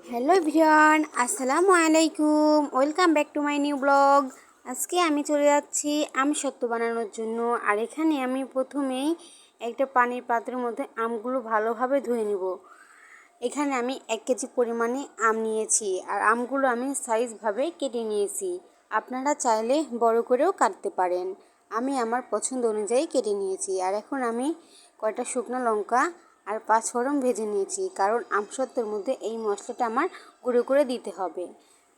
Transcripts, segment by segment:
Hello everyone, আসসালামু আলাইকুম। Welcome back to my new blog. আজকে আমি চলে যাচ্ছি আমসত্ত্ব বানানোর জন্য। আর এখানে আমি প্রথমেই একটা পানির পাত্রের মধ্যে আমগুলো ভালোভাবে ধুয়ে নেব। এখানে আমি 1 কেজি পরিমাণে আম নিয়েছি আর আমগুলো আমি সাইজভাবে কেটে নিয়েছি। আপনারা চাইলে বড় করেও কাটতে পারেন। আমি আমার পছন্দ অনুযায়ী কেটে নিয়েছি। আর এখন আমি কয়টা শুকনো লঙ্কা আর 5 ফোড়ন ভেজে নিয়েছি, কারণ আমসত্ত্বের মধ্যে এই মশলাটা আমার গুঁড়ো করে দিতে হবে।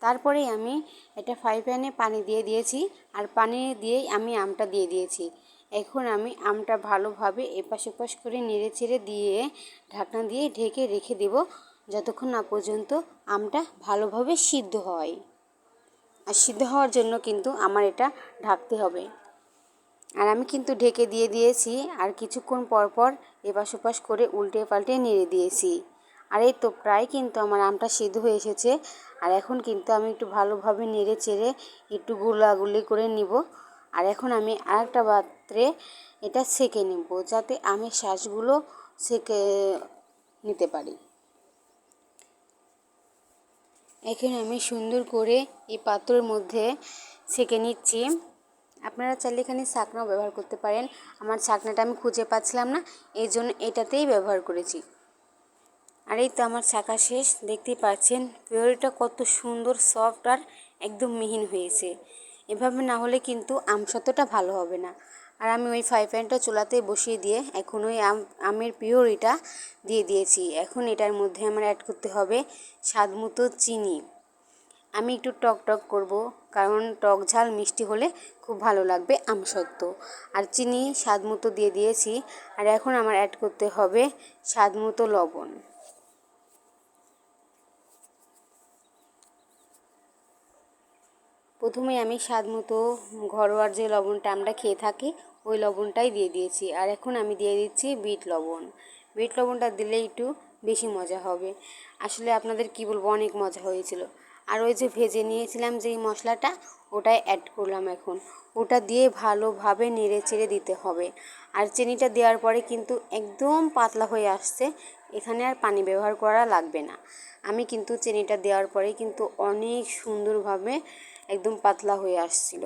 তারপরেই আমি একটা ফ্রাই প্যানে পানি দিয়ে দিয়েছি আর পানি দিয়েই আমি আমটা দিয়ে দিয়েছি। এখন আমি আমটা ভালোভাবে এপাশ ওপাশ করে নেড়ে চেড়ে দিয়ে ঢাকনা দিয়ে ঢেকে রেখে দেব যতক্ষণ না পর্যন্ত আমটা ভালোভাবে সিদ্ধ হয়। আর সিদ্ধ হওয়ার জন্য কিন্তু আমার এটা ঢাকতে হবে। আর আমি কিন্তু ঢেকে দিয়ে দিয়েছি আর কিছুক্ষণ পর পর এপাশ ওপাশ করে উল্টে পাল্টে নেড়ে দিয়েছি। আর এই তো প্রায় কিন্তু আমার আমটা সিদ্ধ হয়ে এসেছে। আর এখন কিন্তু আমি একটু ভালোভাবে নেড়ে চেড়ে একটু গুলাগুলি করে নিব। আর এখন আমি আরেকটা পাত্রে এটা সেঁকে নেব, যাতে আমের শাঁসগুলো সেঁকে নিতে পারি। এখানে আমি সুন্দর করে এই পাত্রের মধ্যে সেঁকে নিচ্ছি। আপনারা চাইলে এখানে ছাঁকনাও ব্যবহার করতে পারেন। আমার ছাঁকনাটা আমি খুঁজে পাচ্ছিলাম না, এই জন্য এটাতেই ব্যবহার করেছি। আর এই তো আমার ছাঁকা শেষ। দেখতেই পাচ্ছেন পিউরিটা কত সুন্দর সফট আর একদম মিহিন হয়েছে। এভাবে না হলে কিন্তু আমসত্ত্বটা ভালো হবে না। আর আমি ওই ফ্রাই প্যানটা চুলাতেই বসিয়ে দিয়ে এখন ওই আমের পিউরিটা দিয়ে দিয়েছি। এখন এটার মধ্যে আমার অ্যাড করতে হবে স্বাদ মতো চিনি। আমি একটু টক টক করব, কারণ টক ঝাল মিষ্টি হলে খুব ভালো লাগবে আমসত্ত্ব। আর চিনি স্বাদ মতো দিয়ে দিয়েছি। আর এখন আমার অ্যাড করতে হবে স্বাদ মতো লবণ। প্রথমে আমি স্বাদ মতো ঘরোয়ার যে লবণটা আমরা খেয়ে থাকি ওই লবণটাই দিয়ে দিয়েছি। আর এখন আমি দিয়ে দিচ্ছি বিট লবণ। বিট লবণটা দিলে একটু বেশি মজা হবে। আসলে আপনাদের কি বলবো, অনেক মজা হয়েছিল। আর ওই যে ভেজে নিয়েছিলাম যেই মশলাটা, ওটাই অ্যাড করলাম এখন। ওটা দিয়ে ভালোভাবে নেড়ে চেড়ে দিতে হবে। আর চিনিটা দেওয়ার পরে কিন্তু একদম পাতলা হয়ে আসছে, এখানে আর পানি ব্যবহার করা লাগবে না। আমি কিন্তু চিনিটা দেওয়ার পরে কিন্তু অনেক সুন্দরভাবে একদম পাতলা হয়ে আসছিল।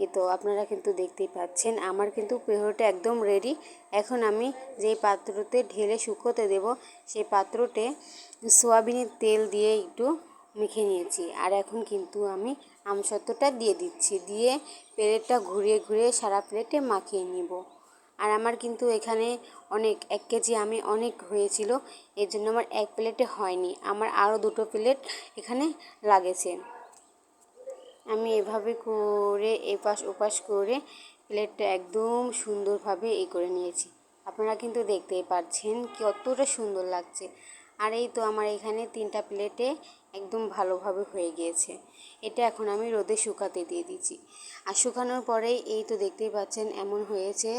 এই তো আপনারা কিন্তু দেখতেই পাচ্ছেন আমার কিন্তু পেহোটা একদম রেডি। এখন আমি যেই পাত্রতে ঢেলে শুকোতে দেব সেই পাত্রতে সয়াবিনের তেল দিয়ে একটু মেখে নিয়েছি। আর এখন কিন্তু আমি আমসত্ত্বটা দিয়ে দিচ্ছি, দিয়ে প্লেটটা ঘুরিয়ে ঘুরিয়ে সারা প্লেটে মাখিয়ে নিব। আর আমার কিন্তু এখানে 1 কেজি আমি অনেক হয়েছিল, এর জন্য আমার 1 প্লেটে হয়নি, আমার আরও 2টো প্লেট এখানে লাগেছে। আমি এভাবে করে এপাশ ওপাশ করে প্লেটটা একদম সুন্দরভাবে করে নিয়েছি। আপনারা কিন্তু দেখতেই পাচ্ছেন কতটা সুন্দর লাগছে। আর এই তো আমার এখানে 3টা প্লেটে একদম ভালোভাবে হয়ে গিয়েছে। এটা এখন আমি রোদে শুকাতে দিয়ে দিচ্ছি। আর শুকানোর পরেই এই তো দেখতেই পাচ্ছেন এমন হয়েছে।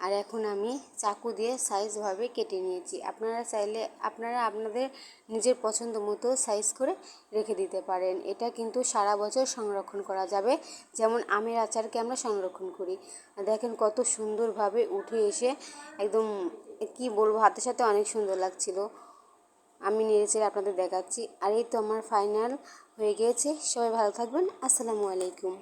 আর এখন আমি চাকু দিয়ে সাইজভাবে কেটে নিয়েছি। আপনারা চাইলে আপনাদের নিজের পছন্দ মতো সাইজ করে রেখে দিতে পারেন। এটা কিন্তু সারা বছর সংরক্ষণ করা যাবে, যেমন আমের আচারকে আমরা সংরক্ষণ করি। দেখেন কত সুন্দরভাবে উঠে এসে একদম কি বলবো, হাতের সাথে অনেক সুন্দর লাগছিল। আমি নেড়েচেড়ে আপনাদের দেখাচ্ছি। আর এই তো আমার ফাইনাল হয়ে গিয়েছে। সবাই ভালো থাকবেন। আসসালামু আলাইকুম।